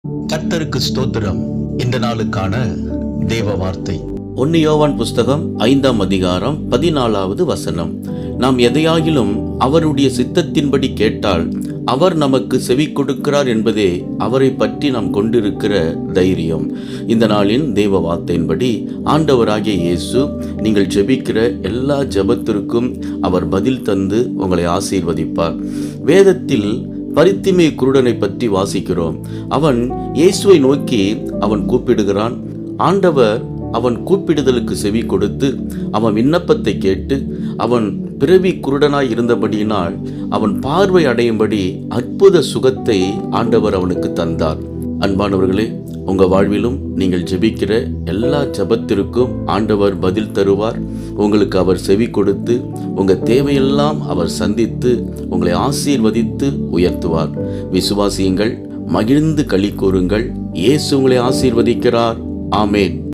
கர்த்தருக்கு ஸ்தோத்திரம். இந்த நாளுக்கான தேவ வார்த்தை 1 யோவான் புஸ்தகம் 5ஆம் அதிகாரம் 14வது வசனம். நாம் எதையாகிலும் அவருடைய சித்தத்தின்படி கேட்டால் அவர் நமக்கு செவி கொடுக்கிறார் என்பதே அவரை பற்றி நாம் கொண்டிருக்கிற தைரியம். இந்த நாளின் தேவ வார்த்தையின்படி ஆண்டவராகிய இயேசு நீங்கள் ஜெபிக்கிற எல்லா ஜெபத்திற்கும் அவர் பதில் தந்து உங்களை ஆசீர்வதிப்பார். வேதத்தில் பரித்திமே குருடனை பற்றி வாசிக்கிறோம். அவன் இயேசுவை நோக்கி அவன் கூப்பிடுகிறான். ஆண்டவர் அவன் கூப்பிடுதலுக்கு செவி கொடுத்து அவன் விண்ணப்பத்தை கேட்டு அவன் பிறவி குருடனாய் இருந்தபடியினால் அவன் பார்வை அடையும்படி அற்புத சுகத்தை ஆண்டவர் அவனுக்கு தந்தார். அன்பானவர்களே, உங்க வாழ்விலும் நீங்கள் ஜெபிக்கிற எல்லா ஜெபத்திற்கும் ஆண்டவர் பதில் தருவார். உங்களுக்கு அவர் செவி கொடுத்து உங்க தேவையெல்லாம் அவர் சந்தித்து உங்களை ஆசீர்வதித்து உயர்த்துவார். விசுவாசியுங்கள், மகிழ்ந்து களி கூறுங்கள். இயேசு உங்களை ஆசீர்வதிக்கிறார். ஆமேன்.